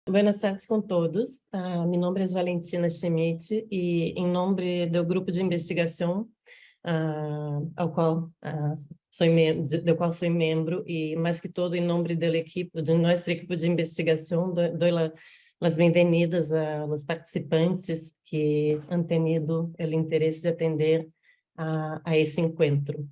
Buenas tardes com todos. Meu nome é Valentina Schmidt e, em nome do grupo de investigação ao qual do qual sou membro e, mais que todo, em nome da equipe, de nossa equipe de investigação, dou as bem-vindas aos participantes que han tenido o interesse de atender a esse encontro.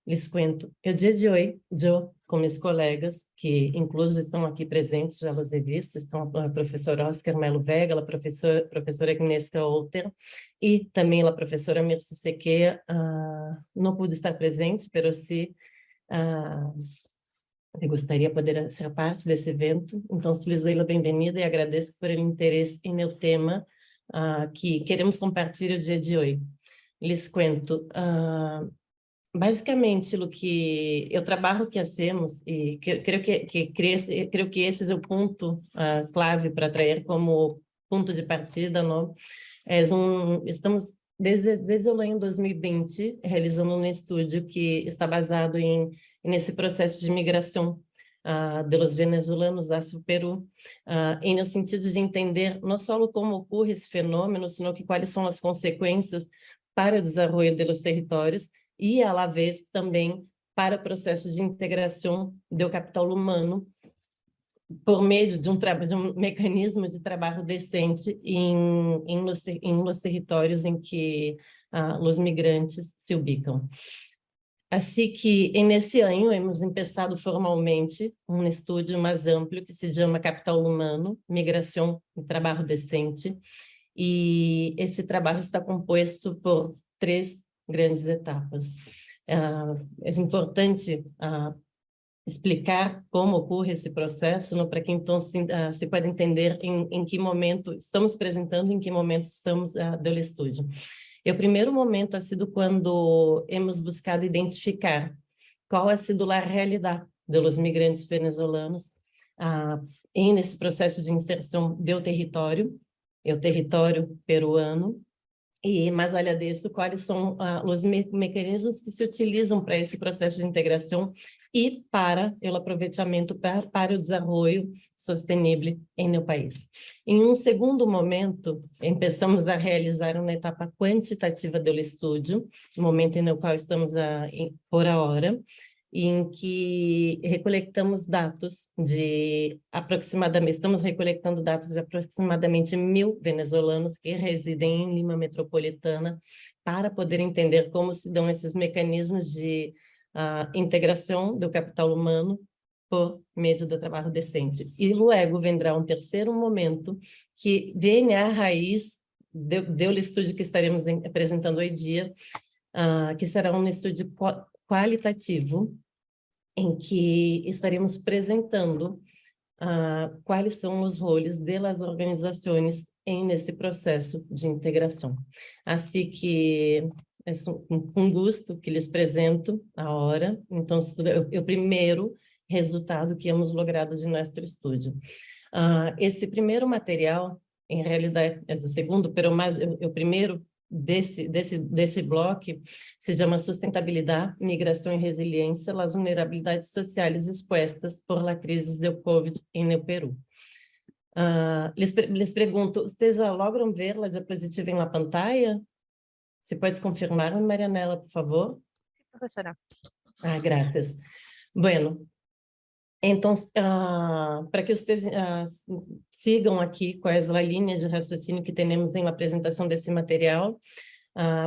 Les cuento, o dia de hoje, eu, com meus colegas, que incluso estão aqui presentes, já os he visto, estão a professora Oscar Melo Vega, a professora Agnieszka Olter, e também a professora Mirce Sequeira. Não pude estar presente, mas sim, eu gostaria de poder ser parte desse evento, então se lhes dou a bem-vinda e agradeço por o interesse em meu tema que queremos compartilhar o dia de hoje. Les cuento, basicamente, o que o trabalho que hacemos, e creio que esse é o ponto clave para trazer como ponto de partida, não? Estamos desde o ano 2020 realizando um estudo que está baseado nesse processo de migração dos venezuelanos hacia o Peru, no sentido de entender não só como ocorre esse fenômeno, sino que quais são as consequências para o desenvolvimento dos territórios e, à la vez, também para o processo de integração do capital humano por meio de um mecanismo de trabalho decente em los territórios em que os migrantes se ubicam. Assim que, nesse ano, hemos começado formalmente um estudo mais amplo que se chama Capital Humano, Migração e Trabalho Decente, e esse trabalho está composto por 3 grandes etapas. É importante explicar como ocorre esse processo, para que então se pode entender em que momento estamos apresentando, em que momento estamos do estudo. E o primeiro momento ha sido quando hemos buscado identificar qual ha sido a realidade dos migrantes venezuelanos nesse processo de inserção do território, o território peruano, e, mais além disso, quais são os mecanismos que se utilizam para esse processo de integração e para o aproveitamento para o desenvolvimento sustentável em meu país. Em um segundo momento, começamos a realizar uma etapa quantitativa do estudo, no momento no qual estamos por agora, em que recolectamos dados estamos recolectando dados de aproximadamente 1.000 venezuelanos que residem em Lima Metropolitana, para poder entender como se dão esses mecanismos de integração do capital humano por meio do trabalho decente. E logo vendrá um terceiro momento que vem à raiz do estudo que estaremos apresentando hoje dia, que será um estudo qualitativo, em que estaremos apresentando quais são os roles das organizações nesse processo de integração. Assim que é um gosto que lhes apresento agora. Então, o primeiro resultado que hemos logrado de nosso estudo. Esse primeiro material, em realidade, é o segundo, mas o primeiro desse bloco se chama Sustentabilidade, Migração e Resiliência, as vulnerabilidades sociais expostas por la crise do Covid no Peru. Les pergunto, vocês logram ver a diapositiva na pantalla? Você pode confirmar, Marianela, por favor? Sí, profesora. Graças. Bueno, então, para que vocês sigam aqui quais as linhas de raciocínio que temos em apresentação desse material,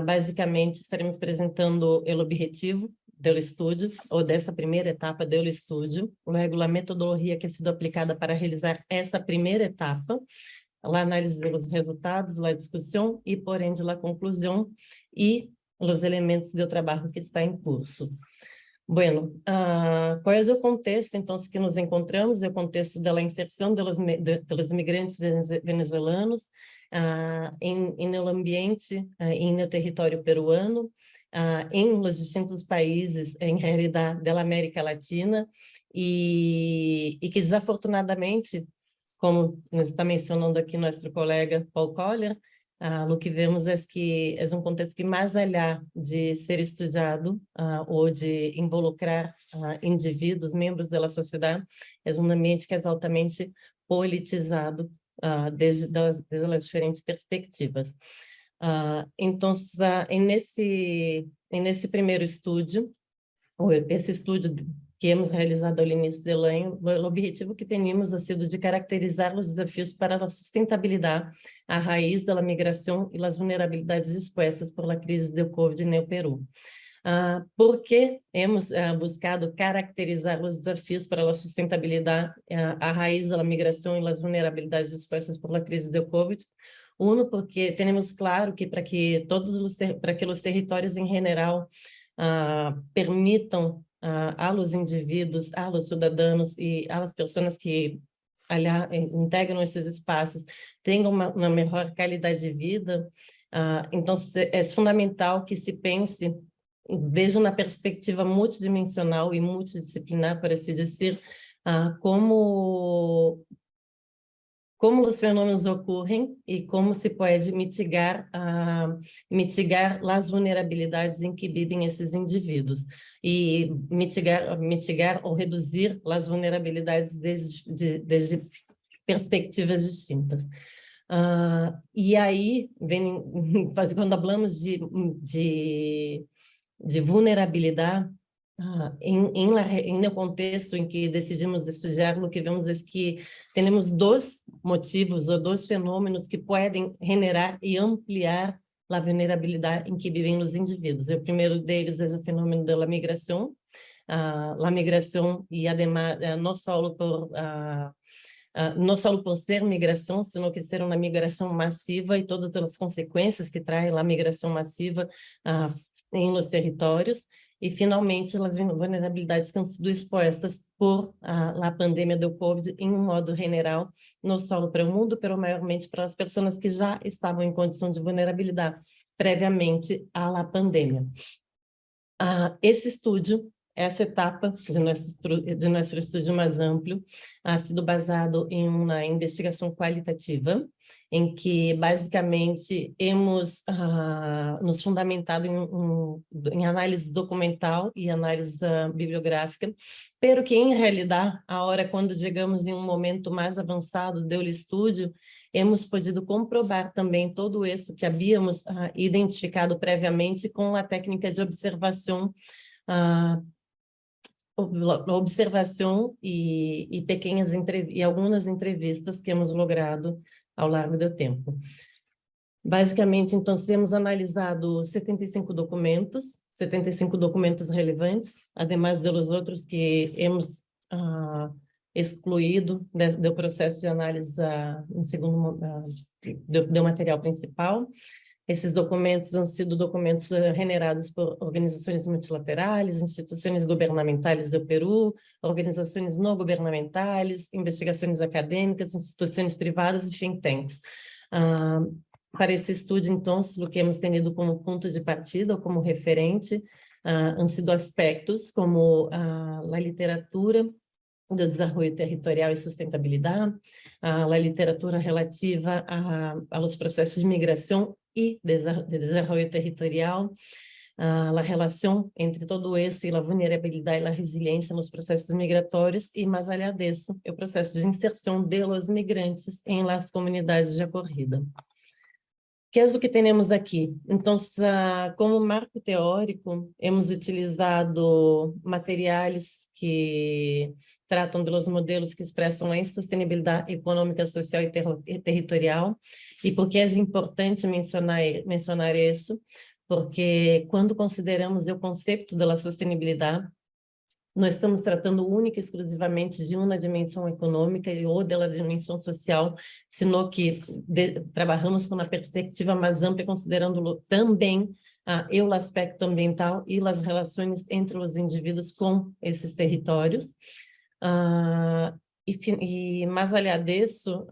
basicamente estaremos apresentando o objetivo do estudo, ou dessa primeira etapa do estudo, logo a metodologia que ha sido aplicada para realizar essa primeira etapa, a análise dos resultados, a discussão e, por ende, a conclusão e os elementos do trabalho que está em curso. Bueno, qual é o contexto, então, que nos encontramos? É o contexto da inserção dos migrantes venezuelanos no ambiente, no território peruano, em os distintos países, em realidade, da América Latina, e que, desafortunadamente, como nos está mencionando aqui nosso colega Paul Collier, o que vemos é que é um contexto que, mais além de ser estudado ou de involucrar indivíduos, membros da sociedade, é um ambiente que é altamente politizado desde as diferentes perspectivas. Então, nesse primeiro estúdio, esse estúdio que hemos realizado ao início do ano, o objetivo que tínhamos ha sido de caracterizar os desafios para a sustentabilidade à raiz da migração e as vulnerabilidades expostas por la crise do Covid no Peru. Por que hemos buscado caracterizar os desafios para a sustentabilidade à raiz da migração e as vulnerabilidades expostas por la crise do Covid? Porque temos claro que para que os territórios em geral permitam aos indivíduos, aos cidadãos e às pessoas que integram esses espaços tenham uma melhor qualidade de vida, então é fundamental que se pense desde uma perspectiva multidimensional e multidisciplinar, por assim dizer, como os fenômenos ocorrem e como se pode mitigar as vulnerabilidades em que vivem esses indivíduos e mitigar ou reduzir as vulnerabilidades desde perspectivas distintas. E aí, quando falamos de vulnerabilidade, no contexto em que decidimos estudar, o que vemos é que temos dois motivos ou dois fenômenos que podem generar e ampliar a vulnerabilidade em que vivem os indivíduos. O primeiro deles é o fenômeno da migração, a migração e además não só por ser migração, senão que ser uma migração massiva e todas as consequências que traz a migração massiva em los territórios. E, finalmente, as vulnerabilidades que han sido expostas por a pandemia do Covid em modo geral, não só para o mundo, mas maiormente para as pessoas que já estavam em condição de vulnerabilidade previamente à pandemia. Esse estúdio, essa etapa de nosso estúdio mais amplo, ha sido baseado em uma investigação qualitativa, em que, basicamente, hemos nos fundamentado em análise documental e análise bibliográfica, pero que, em realidade, quando chegamos em um momento mais avançado do estúdio, hemos podido comprovar também todo isso que havíamos identificado previamente com a técnica de observação e pequenas e algumas entrevistas que hemos logrado ao longo do tempo. Basicamente, então, temos analisado 75 documentos relevantes, ademais dos outros que hemos excluído do processo de análise do material principal. Esses documentos han sido documentos generados por organizações multilaterais, instituições governamentais do Peru, organizações não governamentais, investigações acadêmicas, instituições privadas e think tanks. Para esse estudo, então, o que hemos tenido como ponto de partida ou como referente han sido aspectos como a literatura do desenvolvimento territorial e sustentabilidade, a literatura relativa aos processos de migração e de desenvolvimento territorial, a relação entre todo isso e a vulnerabilidade e a resiliência nos processos migratórios e, mais além disso, o processo de inserção de los migrantes em las comunidades de acolhida. Que é o que temos aqui? Então, como marco teórico, hemos utilizado materiais que tratam dos modelos que expressam a insustentabilidade econômica, social e territorial. E por que é importante mencionar isso? Porque quando consideramos o conceito da sustentabilidade, nós estamos tratando única e exclusivamente de uma dimensão econômica ou da dimensão social, sino que trabalhamos com uma perspectiva mais ampla, considerando também o aspecto ambiental e as relações entre os indivíduos com esses territórios. E mais além disso,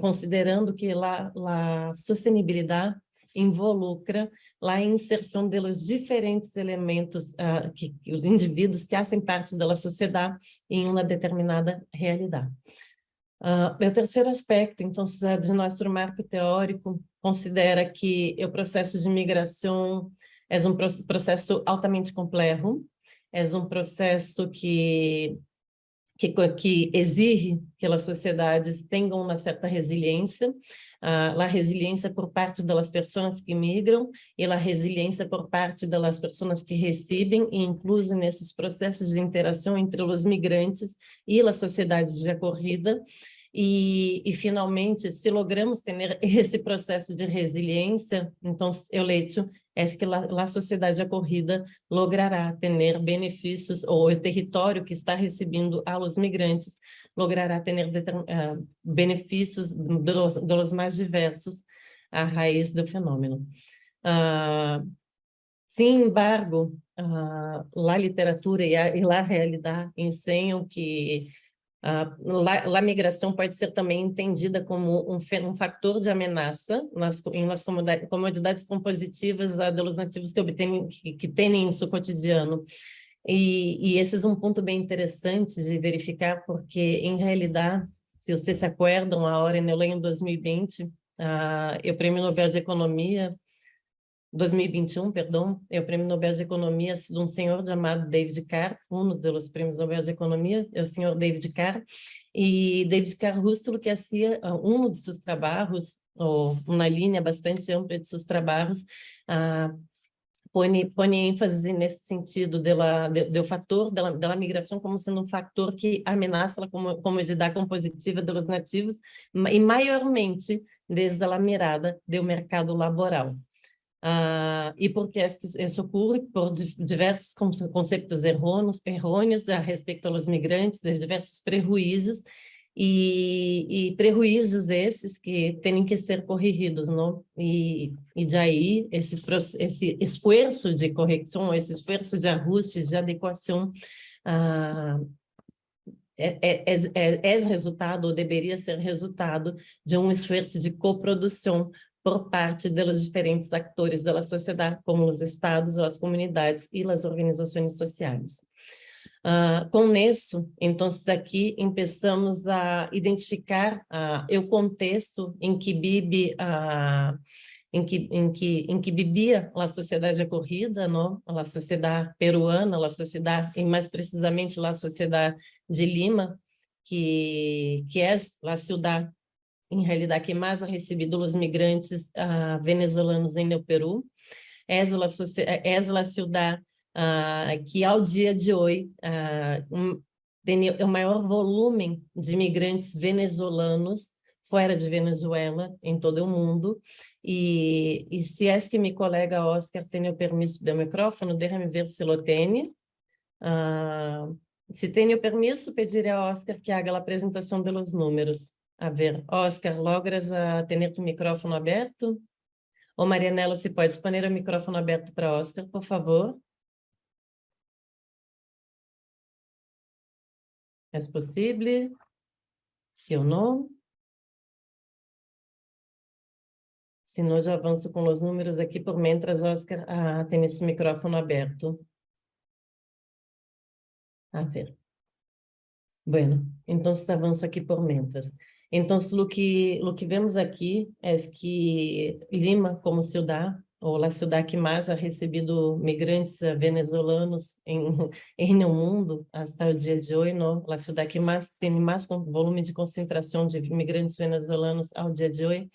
considerando que a sustentabilidade involucra a inserção dos diferentes elementos que os indivíduos que fazem parte da sociedade em uma determinada realidade. O terceiro aspecto, então, de nosso marco teórico, considera que o processo de migração é processo altamente complexo, é processo que que exige que as sociedades tenham uma certa resiliência, a resiliência por parte das pessoas que migram e a resiliência por parte das pessoas que recebem, e incluso nesses processos de interação entre os migrantes e as sociedades de acolhida. E, finalmente, se logramos ter esse processo de resiliência, então, eu leio é que a sociedade acolhida logrará ter benefícios, ou o território que está recebendo aos migrantes logrará ter benefícios dos mais diversos à raiz do fenômeno. Sin embargo, a literatura e a realidade ensinam que a migração pode ser também entendida como um fator de ameaça nas comunidades compositivas dos nativos que têm em seu cotidiano. E esse é um ponto bem interessante de verificar, porque, em realidade, se vocês se acordam, a hora em 2020, o Prêmio Nobel de Economia 2021, perdão, é o Prêmio Nobel de Economia de um senhor chamado David Carr, um dos prêmios Nobel de Economia, é o senhor David Carr, e David Carr justo que hacía um de seus trabalhos, ou uma linha bastante ampla de seus trabalhos, põe ênfase nesse sentido do fator da migração como sendo um fator que ameaça a comodidade compositiva dos nativos, e maiormente desde a mirada do mercado laboral. E porque isso ocorre por diversos conceitos errôneos a respeito aos migrantes, de diversos prejuízos, e prejuízos esses que têm que ser corrigidos, não? E daí esse esforço de correção, esse esforço de ajuste, de adequação, é resultado, ou deveria ser resultado, de um esforço de coprodução por parte dos diferentes atores da sociedade, como os estados, as comunidades e as organizações sociais. Com isso, então, aqui começamos a identificar o contexto em que vive em que vivia a sociedade acolhida, não? A sociedade peruana, a sociedade, e mais precisamente a sociedade de Lima, que é a cidade em realidade que mais ha recebido os migrantes venezuelanos em el Peru. É a cidade que ao dia de hoje tem o maior volume de imigrantes venezuelanos fora de Venezuela, em todo o mundo. E se é que meu colega Oscar tem o permisso do microfone, deixa-me ver se ele tem. Se tem o permisso, pedirei a Oscar que haga a apresentação dos números. A ver, Oscar, logras ter o microfone aberto? Ou Marianela, se pode exponer o microfone aberto para Oscar, por favor? É possível? Sim ou não? Se não, eu avanço com os números aqui, por mientras Oscar tem esse microfone aberto. A ver. Bueno, então avanço aqui por mientras. Então, o que vemos aqui é que Lima, como cidade, ou a cidade que mais ha recebido migrantes venezuelanos em o mundo, até o dia de hoje, não? A cidade que tem mais volume de concentração de imigrantes venezuelanos ao dia de hoje,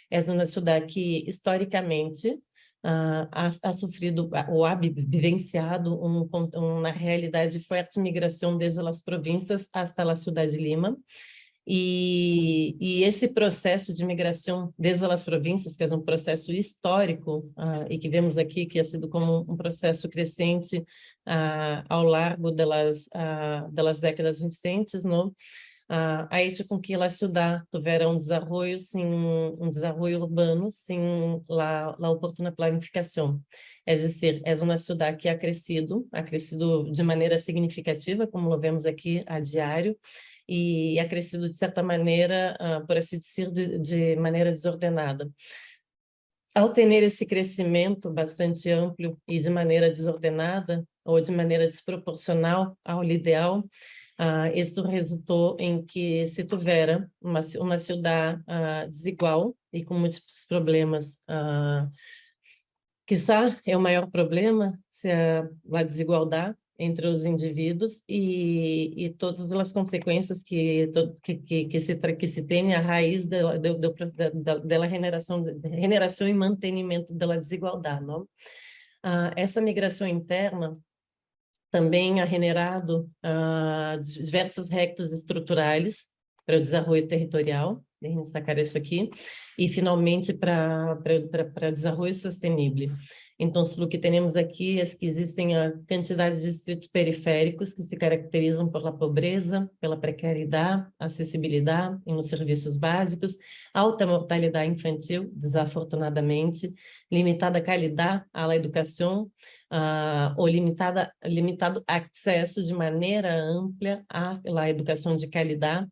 é uma cidade que, historicamente, ha sofrido ou ha vivenciado uma realidade de forte migração desde as províncias até a cidade de Lima. E esse processo de migração desde as províncias, que é um processo histórico, e que vemos aqui que ha sido como um processo crescente ao largo das décadas recentes, não? Ha hecho com que a cidade tivesse um desenvolvimento urbano sem a oportuna planificação. É dizer, é uma cidade que ha crescido de maneira significativa, como vemos aqui a diário, e ha crescido de certa maneira, por assim dizer, de maneira desordenada. Ao ter esse crescimento bastante amplo e de maneira desordenada, ou de maneira desproporcional ao ideal, isso resultou em que se tivera uma cidade desigual e com múltiplos problemas. Quizá é o maior problema, se a desigualdade, entre os indivíduos e todas as consequências que se tem a raiz da generação e mantenimento da desigualdade, não? Essa migração interna também ha generado diversos rectos estruturais para o desenvolvimento territorial, deixa eu destacar isso aqui, e finalmente para desenvolvimento sustentável. Então, o que temos aqui é que existem a quantidade de distritos periféricos que se caracterizam pela pobreza, pela precariedade, acessibilidade nos serviços básicos, alta mortalidade infantil, desafortunadamente, limitada qualidade à educação, ou limitado acesso de maneira ampla à educação de qualidade,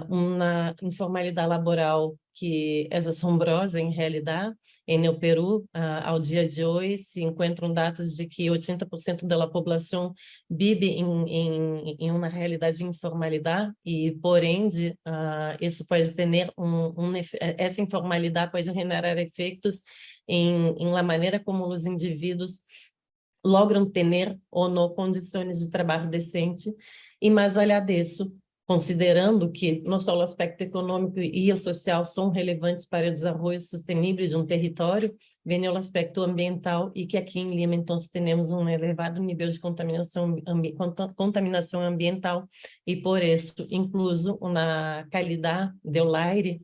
uma informalidade laboral que é assombrosa em realidade. No Peru, ao dia de hoje, se encontram dados de que 80% da população vive em uma realidade de informalidade e, por ende, isso pode ter essa informalidade pode generar efeitos em la maneira como os indivíduos logram ter ou não condições de trabalho decente, e mais além disso, considerando que não só o aspecto econômico e o social são relevantes para o desenvolvimento sustentável de um território, vem o aspecto ambiental, e que aqui em Lima, então, temos um elevado nível de contaminação ambiental, e por isso, incluso, uma qualidade do aire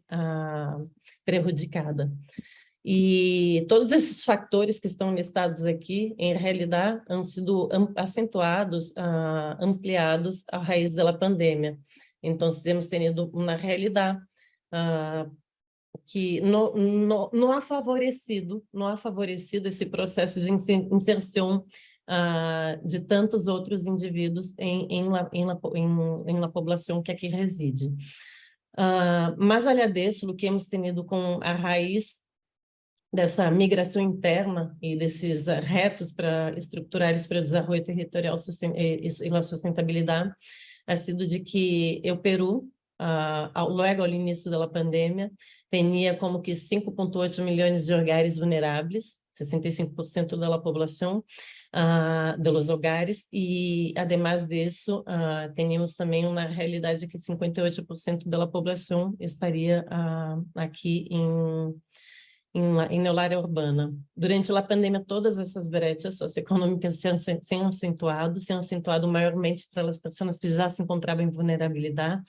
prejudicada. E todos esses fatores que estão listados aqui, em realidade, han sido acentuados, ampliados à raiz da pandemia. Então, temos tido uma realidade que não ha favorecido esse processo de inserção de tantos outros indivíduos em la população que aqui reside. Mas, além disso, o que hemos tenido com a raiz dessa migração interna e desses retos estruturais para o desenvolvimento territorial e a sustentabilidade, ha sido de que o Peru, logo ao início da pandemia, tinha como que 5,8 milhões de hogares vulneráveis, 65% da população dos hogares, e, además disso, tínhamos também uma realidade que 58% da população estaria aqui na área urbana. Durante a pandemia, todas essas brechas socioeconômicas se han acentuado maiormente para as pessoas que já se encontravam em vulnerabilidade,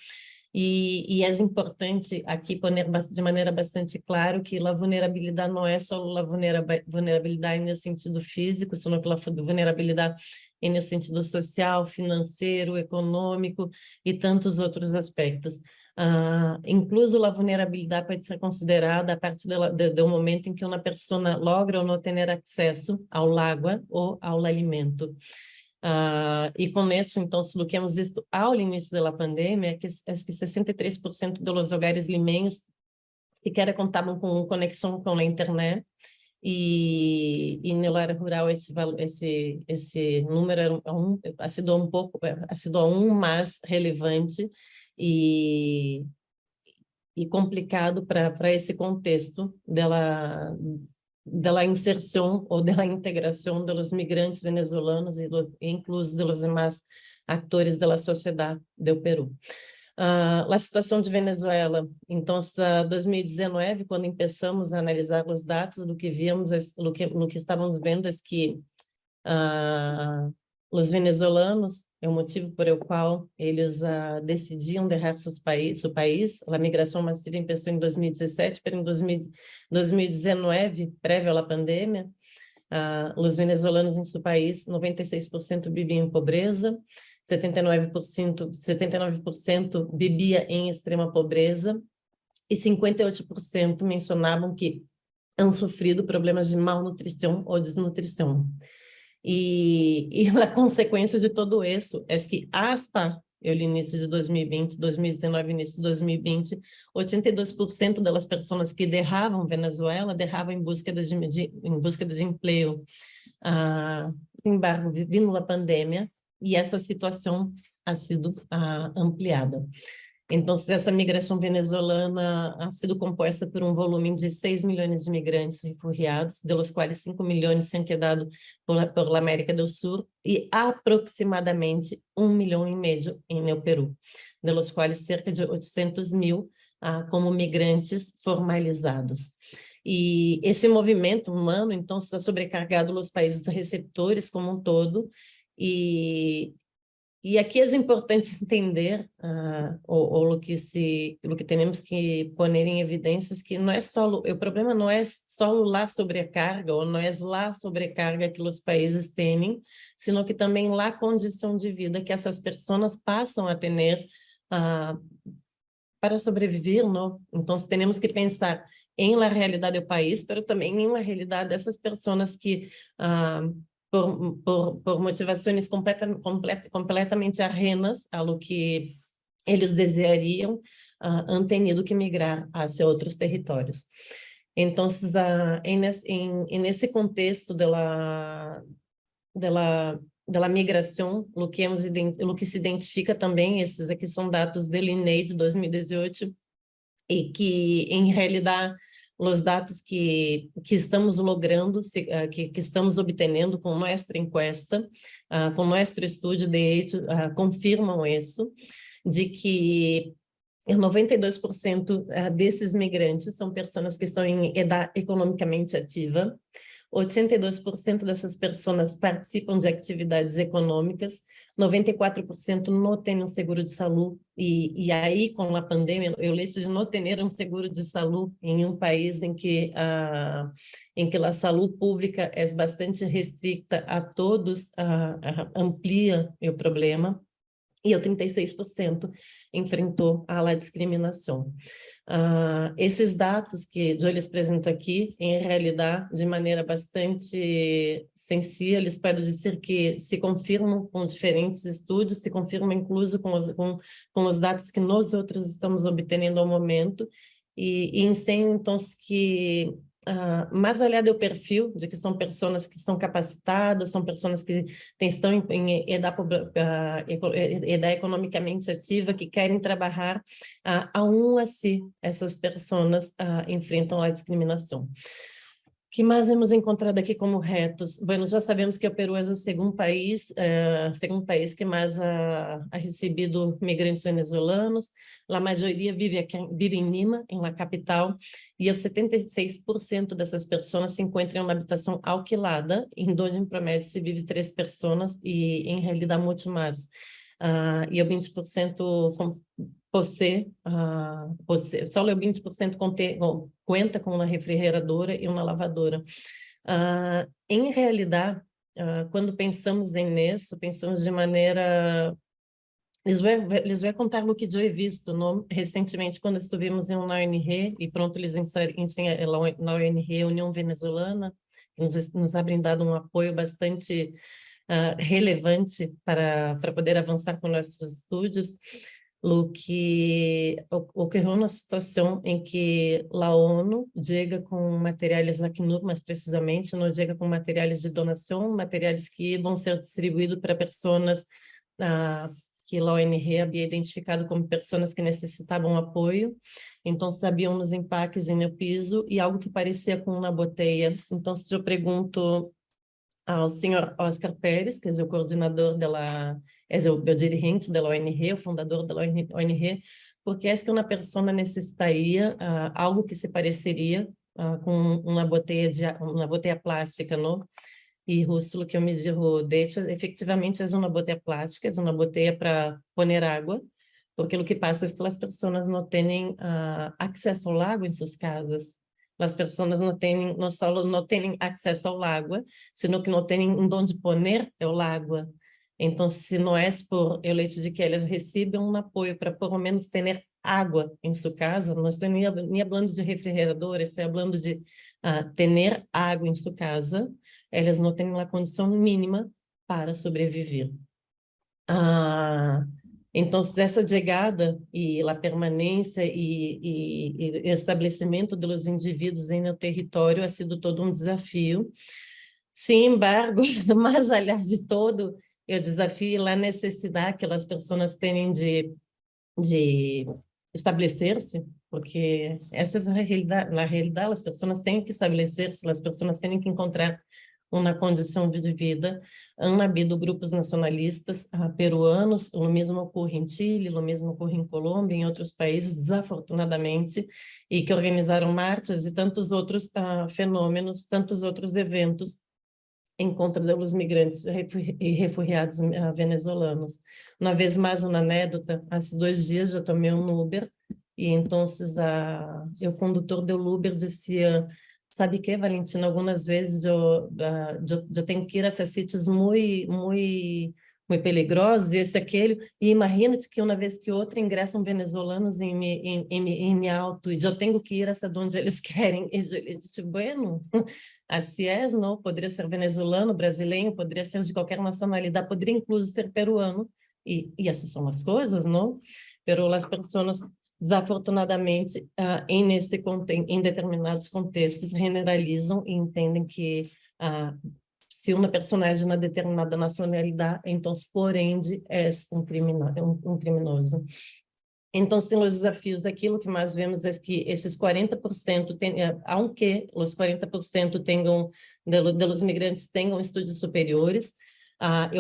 e é importante aqui pôr de maneira bastante clara que a vulnerabilidade não é só a vulnerabilidade no sentido físico, senão que a vulnerabilidade no sentido social, financeiro, econômico e tantos outros aspectos. Incluso a vulnerabilidade pode ser considerada a partir do momento em que uma pessoa logra ou não ter acesso ao água ou ao alimento. E com isso, então, o que hemos visto ao início da pandemia é que 63% dos hogares limenhos sequer contavam com conexão com a internet, e na área rural esse número ha sido mais relevante e complicado para esse contexto da inserção ou da integração dos migrantes venezuelanos e incluso dos demais atores da sociedade do Peru. A situação de Venezuela, então, hasta 2019, quando começamos a analisar os dados, o que vimos, o que estávamos vendo é que os venezuelanos, é o motivo por o qual eles decidiam deixar seu país. A migração massiva começou em 2017, mas em 2019, prévio à pandemia, os venezuelanos em seu país, 96% viviam em pobreza, 79% vivia em extrema pobreza, e 58% mencionavam que han sofrido problemas de malnutrição ou desnutrição. E a consequência de todo isso é que, hasta o início de 2020, 2019, início de 2020, 82% das pessoas que deixavam Venezuela deixavam em busca de emprego. Sin embargo, vindo a pandemia, e essa situação ha sido ampliada. Então, essa migração venezuelana ha sido composta por um volume de 6 milhões de migrantes refugiados, dos quais 5 milhões se han quedado por la América do Sul e aproximadamente 1,5 milhão no Peru, dos quais cerca de 800 mil como migrantes formalizados. E esse movimento humano, então, está sobrecarregado nos países receptores como um todo, e aqui é importante entender, o que temos que pôr em evidências, que não é só, o problema não é só lá sobrecarga, ou não é lá sobrecarga que os países têm, sino que também lá condição de vida que essas pessoas passam a ter para sobreviver, não? Então, temos que pensar em la realidade do país, mas também em la realidade dessas pessoas que por motivações completamente ajenas a lo que eles desejariam, han tenido que migrar hacia outros territórios. Então, nesse contexto da migração, o que se identifica também, esses aqui são dados do INEI de 2018, e que, em realidade, os dados que estamos logrando, que estamos obtendo com nossa encuesta, com nosso estudo de hecho, confirmam isso, de que 92% desses migrantes são pessoas que estão em idade economicamente ativa, 82% dessas pessoas participam de atividades econômicas, 94% não têm um seguro de saúde, e aí, com a pandemia, o leite de não ter um seguro de saúde em um país em que a saúde pública é bastante restrita a todos, amplia o problema, e o 36% enfrentou a discriminação. Esses dados que eu lhes apresento aqui, em realidade, de maneira bastante sensível, eles podem dizer que se confirmam com diferentes estudos, se confirmam incluso com os dados que nós outros estamos obtendo ao momento, e ensino, então, que mais além do perfil, de que são pessoas que são capacitadas, são pessoas que estão em idade economicamente ativa, que querem trabalhar, aún assim, essas pessoas enfrentam a discriminação. O que mais hemos encontrado aqui como retos? Bueno, já sabemos que o Peru é o segundo país que mais ha recebido migrantes venezuelanos. A maioria vive em Lima, em la capital, e os 76% dessas pessoas se encontram em uma habitação alquilada, em onde, em promédio, se vive 3 pessoas, e em realidade muito mais. E o 20% só o 20% conta com uma refrigeradora e uma lavadora. Em realidade, quando pensamos nisso, pensamos de maneira... Les vou contar o que eu he visto, não? Recentemente, quando estivemos em uma ONG, e pronto, eles na ONG União Venezuelana, nos abrem dado um apoio bastante relevante para poder avançar com nossos estudos, o que ocorreu uma situação em que a ONU chega com materiais Acnur, mas precisamente não chega com materiais de donação, materiais que vão ser distribuídos para pessoas que a ONG havia identificado como pessoas que necessitavam apoio. Então, sabiam os impactos no piso e algo que parecia com uma boteia. Então, se eu pergunto ao senhor Oscar Pérez, que é o coordenador o dirigente da ONG, o fundador da ONG, porque é que uma pessoa necessitaria algo que se pareceria com uma boteia plástica, não? E Russo, que eu me digo, de hecho, efetivamente é uma boteia plástica, é uma boteia para pôr água, porque o que passa é que as pessoas não têm acesso ao lago em suas casas. As pessoas não só não têm acesso ao lago, sino que não têm onde pôr o lago. Então, se não é por o leite de que elas recebem um apoio para, pelo menos, ter água em sua casa, não estou nem falando de refrigerador, estou falando de ter água em sua casa, elas não têm a condição mínima para sobreviver. Então, essa chegada e a permanência e estabelecimento dos indivíduos em no território ha sido todo um desafio. Sin embargo, mais além de todo o desafio e a necessidade que as pessoas têm de de estabelecer-se, porque essa é a realidade. Na realidade, as pessoas têm que estabelecer-se, as pessoas têm que encontrar uma condição de vida. Han habido grupos nacionalistas peruanos, o mesmo ocorre em Chile, o mesmo ocorre em Colômbia, em outros países, desafortunadamente, e que organizaram marchas e tantos outros fenômenos, tantos outros eventos em contra dos migrantes e refugiados venezuelanos. Uma vez mais, uma anedota, há 2 dias eu tomei um Uber e então o condutor do Uber dizia, sabe que, Valentina, algumas vezes eu tenho que ir a esses sítios muito peligrosos, esse aquele, e imagina-te que uma vez que outra ingressam venezuelanos em minha auto, e eu tenho que ir essa onde eles querem. E eu disse, bueno, assim é, não? Poderia ser venezuelano, brasileiro, poderia ser de qualquer nacionalidade, poderia inclusive ser peruano, e essas são as coisas, não? Pero as pessoas, desafortunadamente, em determinados contextos, generalizam e entendem que se uma personagem de uma determinada nacionalidade, então, por ende, é um criminoso. Então, sim, os desafios, aquilo que mais vemos é que esses 40%, aunque os 40% tenham, dos migrantes tenham estudos superiores,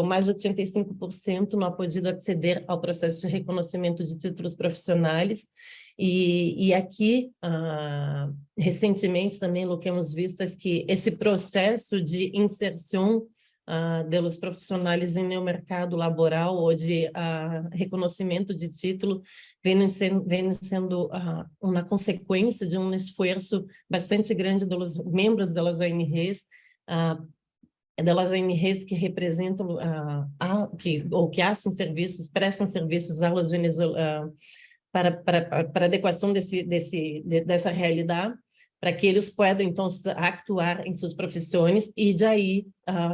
mais de 85% não ha podido acceder ao processo de reconhecimento de títulos profissionais. E aqui, recentemente, também, o que hemos visto é que esse processo de inserção dos profissionais no mercado laboral ou de reconhecimento de título vem sendo uma consequência de um esforço bastante grande dos membros das ONGs, delas ONGs que representam, que hacen serviços, prestam serviços aos venezuelanos para adequação dessa realidade, para que eles possam, então, actuar em suas profissões e, daí,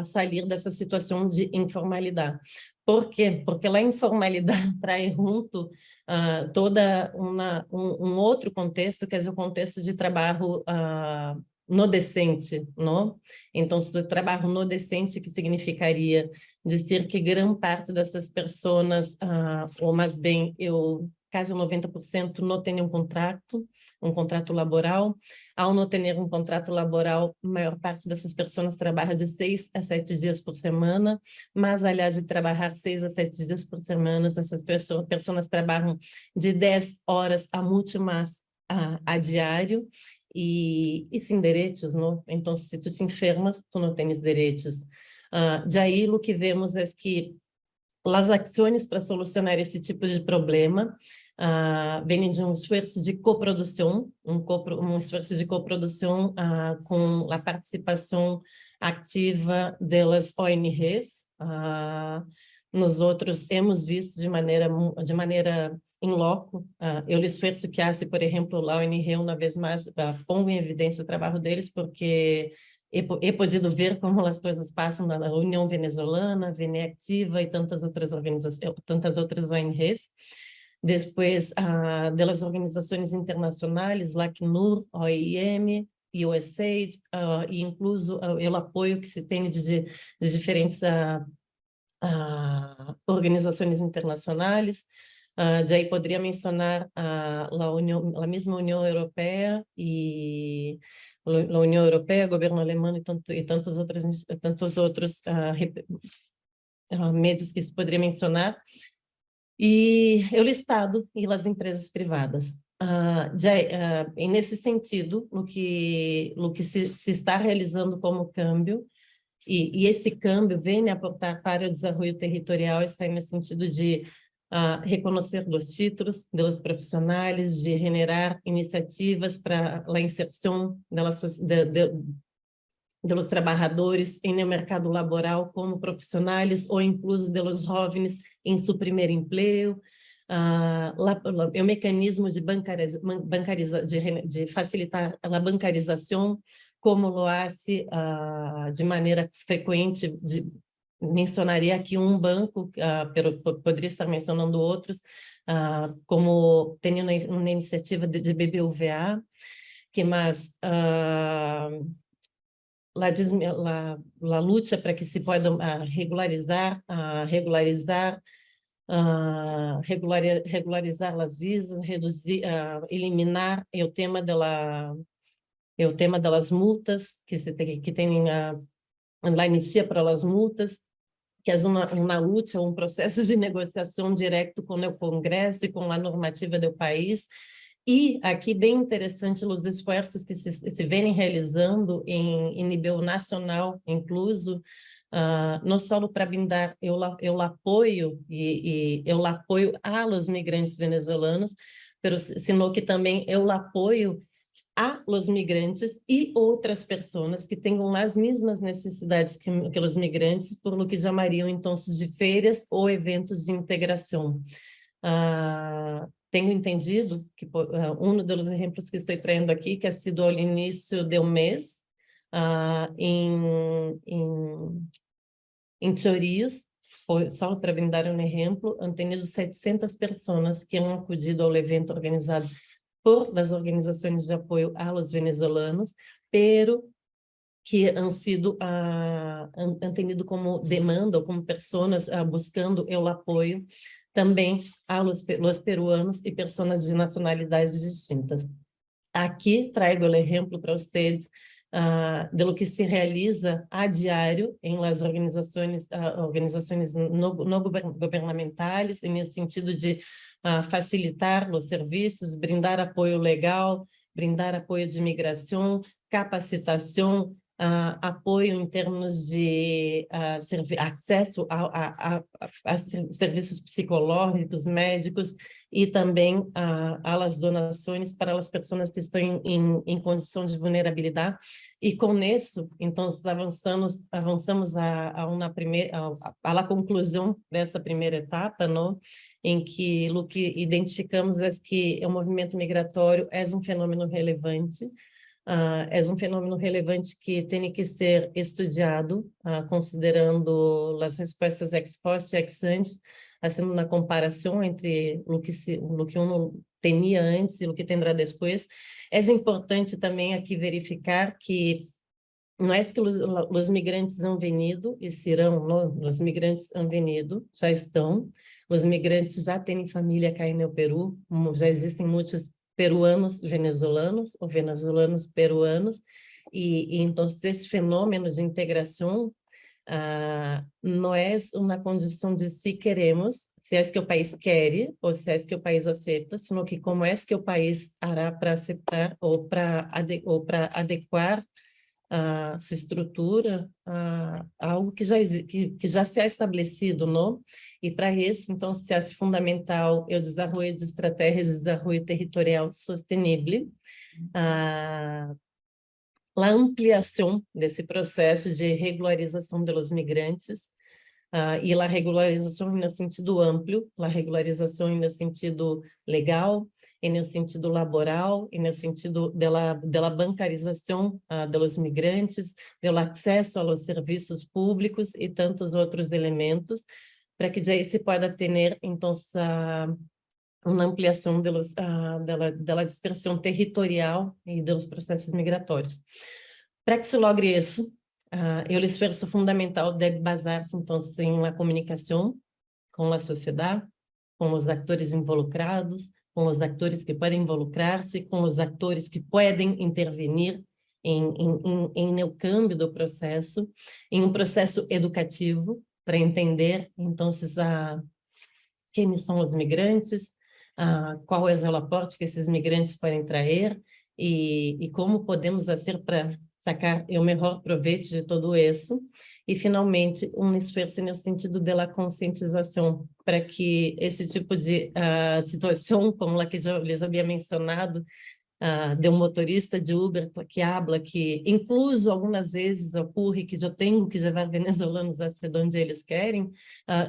sair dessa situação de informalidade. Por quê? Porque a informalidade traz junto toda um outro contexto, que é o contexto de trabalho no decente, não? Então, o trabalho no decente, que significaria dizer que grande parte dessas pessoas, ou mais bem, quase 90% não tem um contrato laboral. Ao não ter um contrato laboral, a maior parte dessas pessoas trabalha de 6 a 7 dias por semana, mas, aliás, de trabalhar 6 a 7 dias por semana, essas pessoas trabalham de 10 horas a muito mais a diário, e sem direitos, não? Então, se tu te enfermas, tu não tens direitos. Daí, o que vemos é que as ações para solucionar esse tipo de problema vêm de um esforço de coprodução, um esforço de coprodução com a participação ativa das ONGs. Nós outros hemos visto de maneira em loco, o esforço que hace, por exemplo, a ONG, uma vez mais, põe em evidência o trabalho deles, porque he podido ver como as coisas passam na União Venezuelana, Veneactiva e tantas outras organizações, tantas outras ONGs. Depois, das organizações internacionais, LACNUR, OIM, USAID, e incluso o apoio que se tem de diferentes organizações internacionais. Daí poderia mencionar a mesma União Europeia e a União Europeia, governo alemão e tantos outros meios que se poderia mencionar, e o Estado e as empresas privadas. E nesse sentido, o que se está realizando como câmbio, e esse câmbio vem aportar para o desenvolvimento territorial, está no sentido de reconhecer os títulos dos profissionais, de generar iniciativas para a inserção dos trabalhadores no mercado laboral como profissionais ou incluso dos jovens em seu primeiro emprego. O mecanismo de facilitar a bancarização, como lo hace de maneira frequente, mencionaria aqui um banco, poderia estar mencionando outros, como tem uma iniciativa de BBVA, que mais a luta para que se possa regularizar regularizar as visas, reduzir, eliminar o tema das multas, que tem a anistia para as multas, que é uma luta, um processo de negociação direto com o Congresso e com a normativa do país. E aqui, bem interessante, os esforços que se vêm realizando em nível nacional, incluso, não só para brindar eu apoio eu apoio aos migrantes venezuelanos, sino que também eu apoio a los migrantes e outras pessoas que tenham as mesmas necessidades que os migrantes, por lo que chamariam então de feiras ou eventos de integração. Tenho entendido que um dos exemplos que estou trazendo aqui, que ha sido ao início do mês, em Chorillos, só para brindar um exemplo, han tenido 700 pessoas que han acudido ao evento organizado por las organizações de apoio a los venezolanos, pero que han tenido como demanda, ou como pessoas buscando o apoio também a los peruanos e pessoas de nacionalidades distintas. Aqui trago o exemplo para vocês de lo que se realiza a diário em las organizações não governamentais, nesse sentido de facilitar os serviços, brindar apoio legal, brindar apoio de imigração, capacitação, apoio em termos de acesso a serviços psicológicos, médicos, e também as donações para as pessoas que estão em condição de vulnerabilidade. E com isso, então, avançamos à conclusão dessa primeira etapa, não? Em que o que identificamos é que o movimento migratório é um fenômeno relevante, é um fenômeno relevante que tem que ser estudado, considerando as respostas ex post e ex ante, fazendo uma comparação entre o que um tinha antes e o que terá depois. É importante também aqui verificar que não é que os migrantes han venido e serão, não, os migrantes han venido, já estão, os migrantes já têm família cá no Peru, já existem muitos peruanos venezuelanos ou venezuelanos peruanos, e então esse fenômeno de integração não é uma condição de se queremos, se é que o país quer ou se é que o país aceita, sino que como é que o país hará para aceitar ou para adequar sua estrutura a algo que já se é estabelecido, não? E para isso, então, se é fundamental o desenvolvimento de estratégias de desenvolvimento territorial sustentável, a ampliação desse processo de regularização dos migrantes, e a regularização no sentido amplo, a regularização no sentido legal, e no sentido laboral, e no sentido da bancarização dos migrantes, do acesso aos serviços públicos e tantos outros elementos, para que daí se possa ter, então, uma ampliação da dispersão territorial e dos processos migratórios. Para que se logre isso, o esforço fundamental deve basar-se, então, em uma comunicação com a sociedade, com os atores involucrados, com os atores que podem involucrar-se, com os atores que podem intervenir no câmbio do processo, em um processo educativo, para entender, então, quem são os migrantes, qual é o aporte que esses migrantes podem trazer e como podemos fazer para sacar o melhor proveito de tudo isso. E, finalmente, um esforço no sentido da conscientização, para que esse tipo de situação, como a que já lhes havia mencionado, de um motorista de Uber que habla que, incluso algumas vezes, ocorre que eu tenho que levar venezuelanos a ser onde eles querem,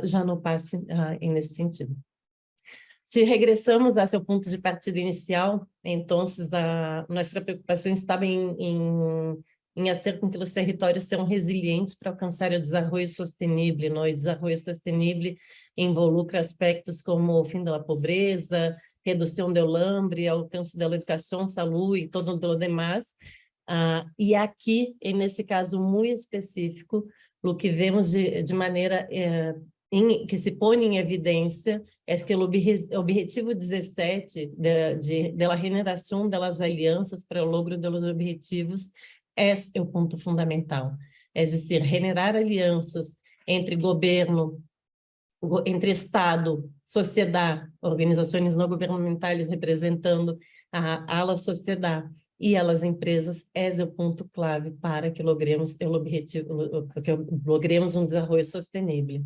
já não passe nesse sentido. Se regressamos a seu ponto de partida inicial, então, nossa preocupação estava em fazer com que os territórios sejam resilientes para alcançar o desenvolvimento sustentável, não? E desenvolvimento sustentável involucra aspectos como o fim da pobreza, redução do hambre, alcance da educação, saúde e todo o demais. E aqui, nesse caso muito específico, o que vemos de maneira que se põe em evidência é que o objetivo 17 da generação das alianças para o logro dos objetivos é o ponto fundamental. É dizer, generar alianças entre governo, entre Estado, sociedade, organizações não governamentais representando a ala sociedade e as empresas é o ponto clave para que logremos o objetivo, que logremos desenvolvimento sustentável.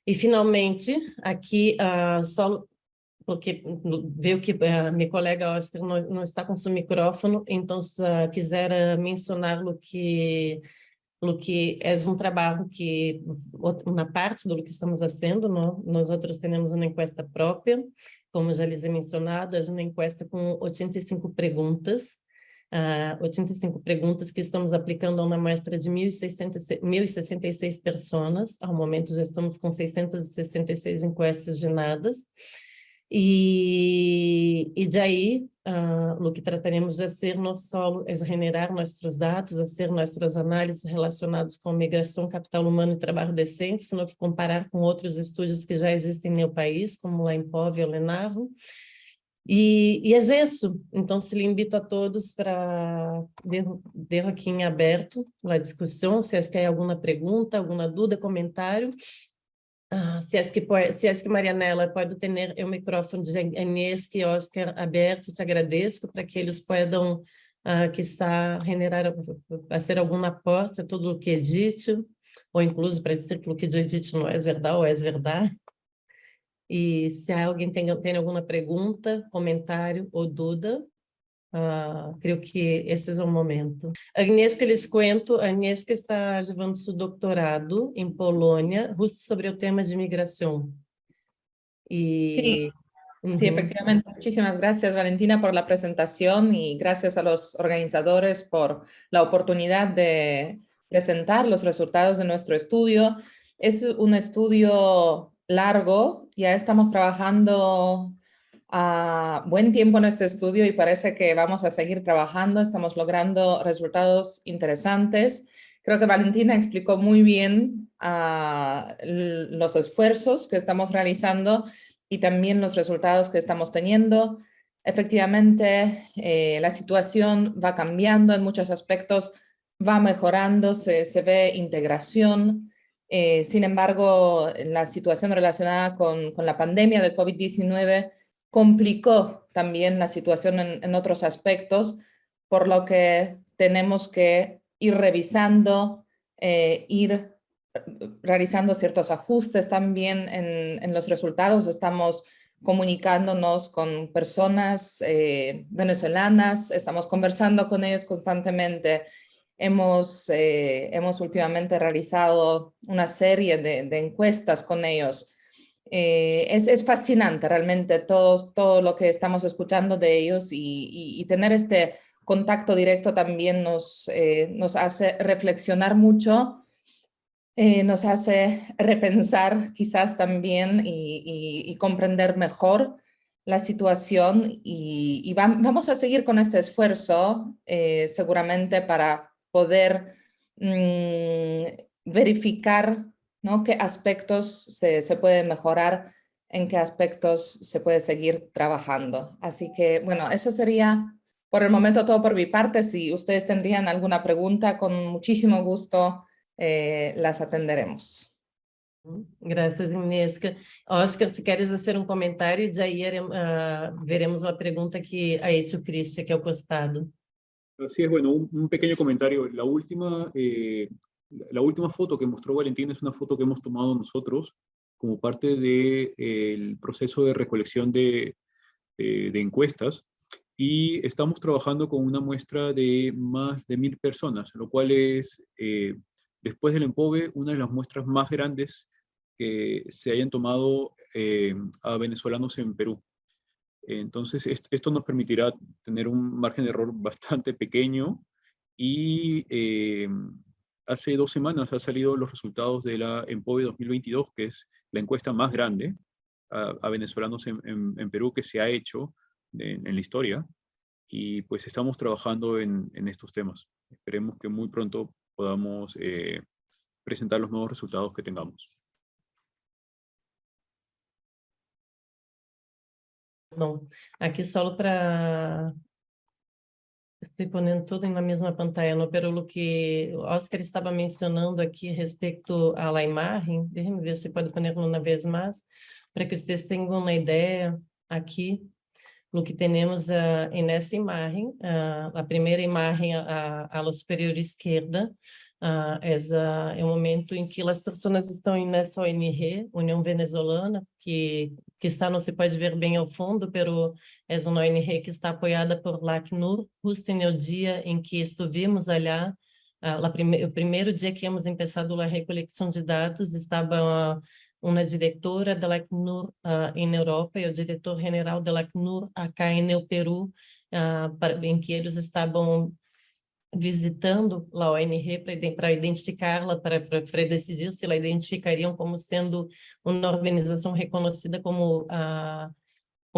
E, finalmente, aqui, só porque veio que minha colega Oscar não está com seu microfone, então, quiser mencionar o que é trabalho que, uma parte do que estamos fazendo, nós outros temos uma encuesta própria, como já lhes he mencionado, é uma encuesta com 85 perguntas, 85 perguntas que estamos aplicando a uma amostra de 1.066 pessoas. Ao momento já estamos com 666 encuestas geradas. E daí, o que trataremos de fazer não só é generar nossos dados, fazer nossas análises relacionadas com migração, capital humano e trabalho decente, sino que comparar com outros estudos que já existem no país, como a Impov e o Lenarro. E é isso. Então, se lhe invito a todos para deixar aqui em aberto a discussão, se é que há alguma pergunta, alguma dúvida, comentário. Se é que Marianela pode ter o microfone de Inês e Oscar aberto, te agradeço, para que eles possam, quiçá, fazer algum aporte a tudo o que é dito, ou incluso para dizer que o que é dito não é verdade ou é verdade. E se alguém tem alguma pergunta, comentário ou dúvida, creio que esse é o momento. A Agnieszka, lhes cuento, a Agnieszka está levando seu doutorado em Polônia, justo sobre o tema de migração. Sí, sí, efectivamente. Muchísimas gracias, Valentina, por la presentación y gracias a los organizadores por la oportunidad de presentar los resultados de nuestro estudio. Es un estudio largo, ya estamos trabajando a buen tiempo en este estudio y parece que vamos a seguir trabajando, estamos logrando resultados interesantes. Creo que Valentina explicó muy bien los esfuerzos que estamos realizando y también los resultados que estamos teniendo. Efectivamente, la situación va cambiando en muchos aspectos, va mejorando, se ve integración. Sin embargo, la situación relacionada con la pandemia de COVID-19 complicó también la situación en otros aspectos, por lo que tenemos que ir revisando, ir realizando ciertos ajustes también en los resultados. Estamos comunicándonos con personas venezolanas, estamos conversando con ellos constantemente. Hemos últimamente realizado una serie de encuestas con ellos. Es fascinante realmente todo lo que estamos escuchando de ellos y tener este contacto directo también nos hace reflexionar mucho, nos hace repensar quizás también y comprender mejor la situación y vamos a seguir con este esfuerzo seguramente para poder verificar, ¿no?, qué aspectos se pueden mejorar, en qué aspectos se puede seguir trabajando. Así que, bueno, eso sería por el momento todo por mi parte. Si ustedes tendrían alguna pregunta, con muchísimo gusto las atenderemos. Graças, Inês. Oscar, se queres fazer comentário, já veremos a pergunta que ha hecho Cristian, que é ao costado. Así es, bueno, un pequeño comentario. La última foto que mostró Valentín es una foto que hemos tomado nosotros como parte del proceso de recolección de encuestas, y estamos trabajando con una muestra de más de 1.000 personas, lo cual es, después del EMPOVE, una de las muestras más grandes que se hayan tomado a venezolanos en Perú. Entonces, esto nos permitirá tener un margen de error bastante pequeño, y hace 2 semanas han salido los resultados de la EMPOVE 2022, que es la encuesta más grande a venezolanos en Perú que se ha hecho en la historia, y pues estamos trabajando en estos temas. Esperemos que muy pronto podamos presentar los nuevos resultados que tengamos. Não, aqui só para... Estou ponendo tudo na mesma pantalla, não? Pero o que o Oscar estava mencionando aqui respeito à imagem, deixa-me ver se pode pôr uma vez mais, para que vocês tenham uma ideia aqui do que temos nessa imagem. A primeira imagem à superior esquerda é o momento em que as pessoas estão nessa ONG, União Venezolana, que está, não se pode ver bem ao fundo, pero é uma ONG que está apoiada por LACNUR, justo no dia em que estivemos allá. O primeiro dia que hemos começado a recolecção de dados, estava uma diretora da LACNUR em Europa e o diretor-geral da LACNUR acá no Peru, em que eles estavam visitando a ONG para identificá-la, para decidir se ela identificariam como sendo uma organização reconhecida como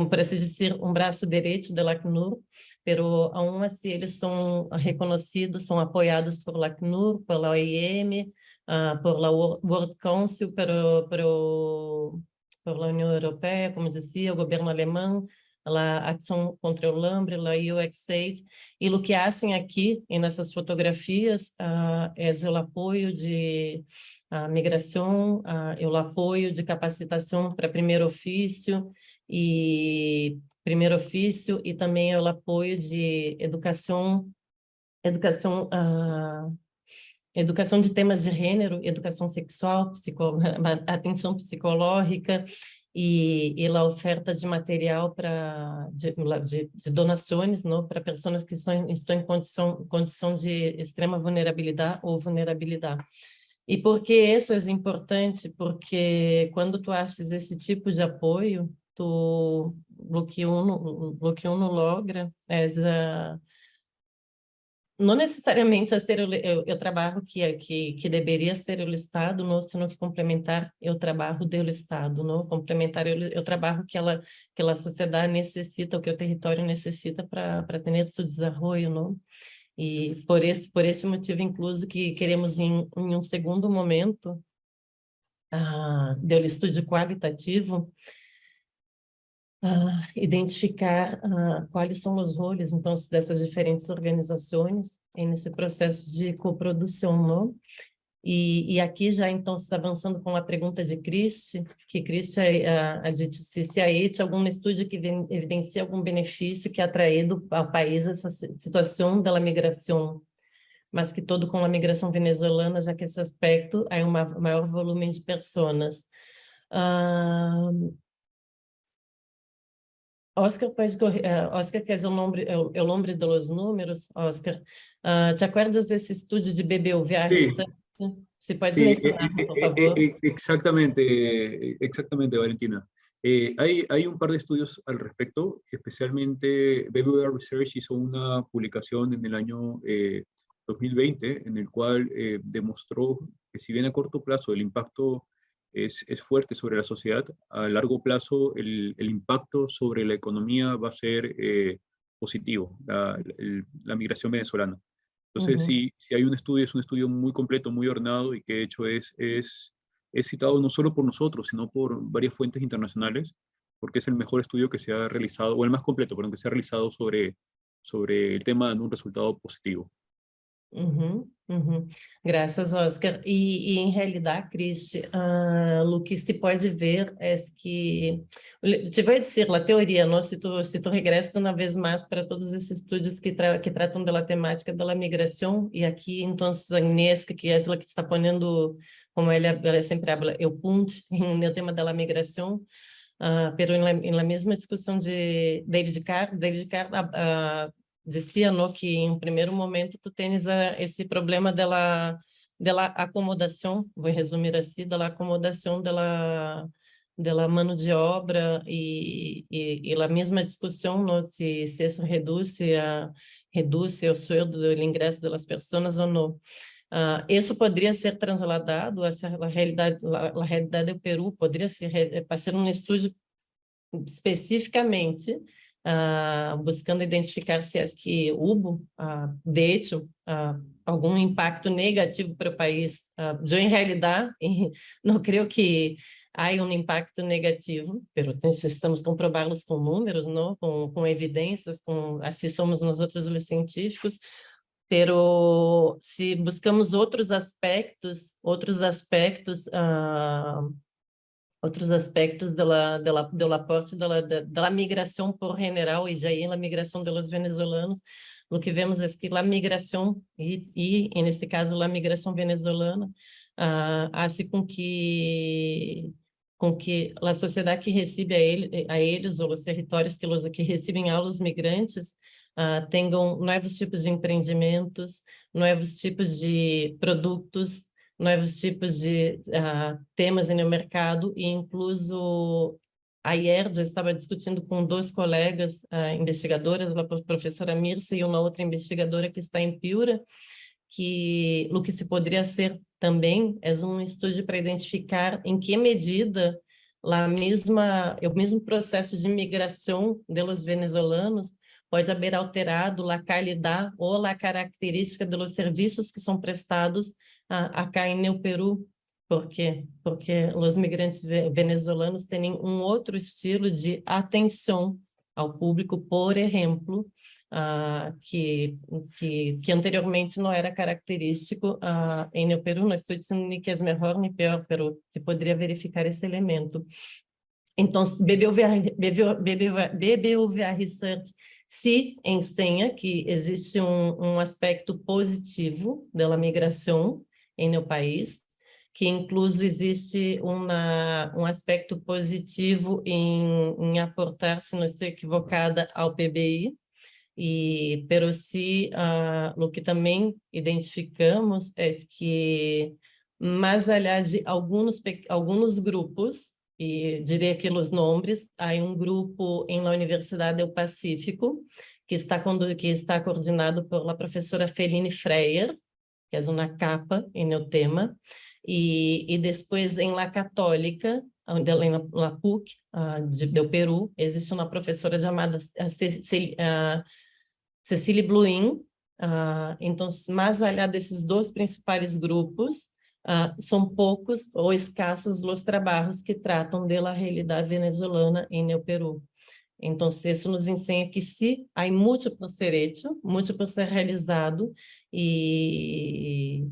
para se dizer, braço direito da LACNUR, pero aún assim eles são reconhecidos, são apoiados por LACNUR, pela OIM, por la World Council, por la União Europeia, como dizia, o governo alemão, a Ação contra o Hambre, a UXAID, e o que fazem aqui, nessas fotografias, é o apoio de migração, o apoio de capacitação para primeiro ofício e também o apoio de educação de temas de gênero, educação sexual, atenção psicológica e a oferta de material de donações, não, para pessoas que estão em condição de extrema vulnerabilidade ou vulnerabilidade. E por que isso é importante? Porque quando tu fazes esse tipo de apoio, o que uno logra é não necessariamente a ser o trabalho que deveria ser o Estado, não, sino que complementar o trabalho do Estado, não, complementar o trabalho que a sociedade necessita, o que o território necessita para ter seu desenvolvimento, não? E por esse motivo, incluso, que queremos em um segundo momento do estudo qualitativo, identificar quais são os roles, então, dessas diferentes organizações nesse processo de coprodução, não? E aqui já, então, se está avançando com a pergunta de Cristi, que Cristi se há algum estudo que evidencia algum benefício que ha traído ao país essa situação da migração, mas que todo com a migração venezuelana, já que esse aspecto há maior volume de pessoas. Oscar, Oscar, quer dizer o nome dos números, Oscar. ¿Te acuerdas desse estudo de BBVA? Sí, Se puedes sí, mencionar, por favor. exactamente, Valentina. Hay un par de estudios al respecto, especialmente BBVA Research hizo una publicación en el año 2020, en el cual demostró que si bien a corto plazo el impacto es fuerte sobre la sociedad, a largo plazo el impacto sobre la economía va a ser positivo, la migración venezolana. Entonces, si hay un estudio, es un estudio muy completo, muy ordenado y que de hecho es citado no solo por nosotros, sino por varias fuentes internacionales, porque es el mejor estudio que se ha realizado, o el más completo, perdón, que se ha realizado sobre el tema de un resultado positivo. Graças, Oscar. E em realidade, Cristi, o que se pode ver é que, te vou dizer, a teoria, não? Se tu regressas uma vez mais para todos esses estudos que tratam da temática da migração, e aqui, então, a Inêsca, que é ela que está ponendo, como ela sempre habla, o ponto no tema da migração, pero na mesma discussão de David Carr dizia, no, que em primeiro momento tu tens esse problema dela acomodação, vou resumir assim, dela acomodação dela mano de obra e a mesma discussão, no, se isso reduz o sueldo do ingresso das pessoas ou não. Isso poderia ser transladado a realidade do Peru, poderia ser para ser um estudo especificamente buscando identificar se é que houve, de hecho, algum impacto negativo para o país. Eu, em realidade, não creio que há um impacto negativo, mas necessitamos comprová-los com números, não? Com evidências, assim somos nós outros os científicos, pero se buscamos outros aspectos do aporte da migração por general e já a migração dos venezuelanos, o que vemos é que a migração e nesse caso a migração venezolana hace com que a sociedade que recebe a eles ou os territórios que recebem aos migrantes tenham novos tipos de empreendimentos, novos tipos de produtos, novos tipos de temas no mercado e incluso ayer eu estava discutindo com dois colegas investigadoras, a professora Mirce e uma outra investigadora que está em Piura, que o que se poderia ser também é um estudo para identificar em que medida o mesmo processo de migração dos venezuelanos pode haver alterado a qualidade ou a característica dos serviços que são prestados acá no Peru. Por quê? Porque os migrantes venezuelanos têm um outro estilo de atenção ao público, por exemplo, que anteriormente não era característico no Peru. Não estou dizendo nem que é melhor nem pior, mas se poderia verificar esse elemento. Então, BBVA Research se ensina que existe um aspecto positivo da migração no país, que incluso existe um aspecto positivo em aportar, se não estou equivocada, ao PBI, pero se o que também identificamos é que, mais allá de alguns grupos, e diria que os nomes, há grupo na Universidade do Pacífico que está coordenado por la professora Feline Freyer, que é uma capa no tema, e depois em La Católica, na PUC do Peru, existe uma professora chamada Cecília Bluin. Então, mais allá desses dois principais grupos, são poucos ou escassos os trabalhos que tratam da realidade venezuelana no Peru. Então, isso nos ensina que sim, há muito por ser hecho, muito por ser realizado, e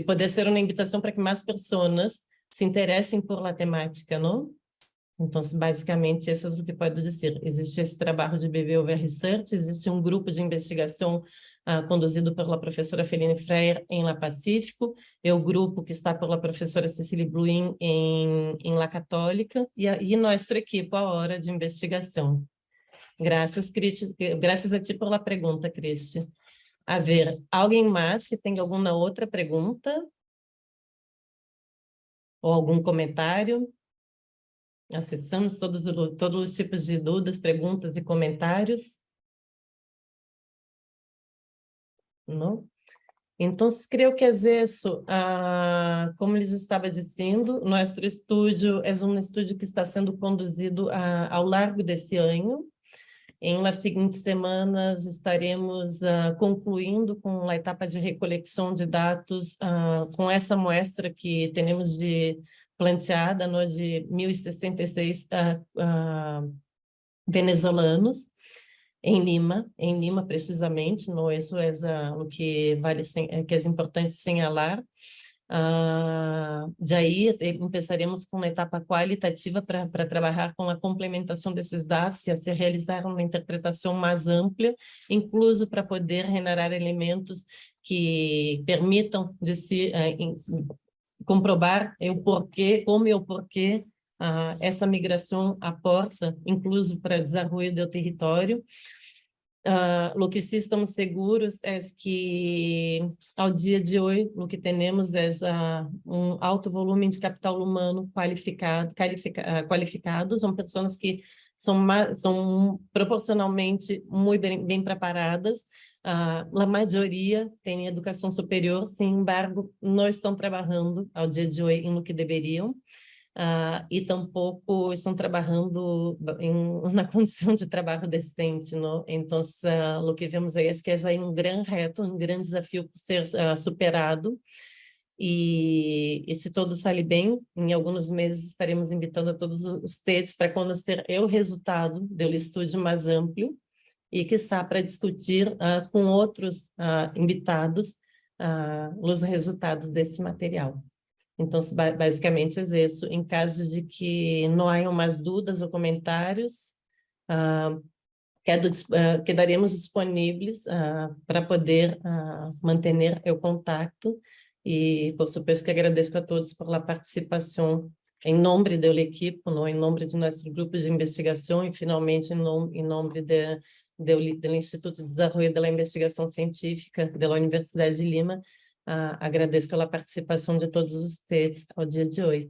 poder ser uma invitação para que mais pessoas se interessem por la temática, não? Então, basicamente, isso é o que pode dizer. Existe esse trabalho de BBVA Research, existe um grupo de investigação conduzido pela professora Feline Freyer em La Pacífico, o grupo que está pela professora Cecília Bluin em La Católica, e nossa equipe, a hora de investigação. Graças a ti pela pergunta, Cristi. A ver, alguém mais que tenha alguma outra pergunta? Ou algum comentário? Aceitamos todos os tipos de dúvidas, perguntas e comentários? Não? Então, creio que é isso. Como eles estavam dizendo, nosso estúdio é um estúdio que está sendo conduzido ao largo desse ano. Em las seguintes semanas, estaremos concluindo com a etapa de recolecção de dados com essa muestra que temos planteada, de 1.066 venezuelanos, em Lima precisamente. Não, isso é o que que é importante señalar. Daí começaremos com uma etapa qualitativa para trabalhar com a complementação desses dados e a se realizar uma interpretação mais ampla, incluso para poder generar elementos que permitam de se comprovar como e o porquê essa migração aporta, incluso para o desenvolvimento do território. O que sim estamos seguros é que, ao dia de hoje, o que temos é um alto volume de capital humano qualificado. São pessoas que são proporcionalmente muito bem preparadas. A maioria tem educação superior, sem embargo, não estão trabalhando ao dia de hoje no que deveriam. E tampouco estão trabalhando na condição de trabalho decente, não? Então, o que vemos aí é que é um grande reto, um grande desafio por ser superado, e se tudo sair bem, em alguns meses estaremos invitando a todos os TEDs para conhecer o resultado do estudo mais amplo e que está para discutir com outros invitados os resultados desse material. Então, basicamente é isso. Em caso de que não hajam mais dúvidas ou comentários, quedaremos disponíveis para poder manter o contato. E, por supuesto, que agradeço a todos por la participação em nome da equipe, não, em nome de nosso grupo de investigação e, finalmente, em nome do Instituto de Desenvolvimento da Investigação Científica da Universidade de Lima. Agradeço pela participação de todos os TEDs ao dia de hoje.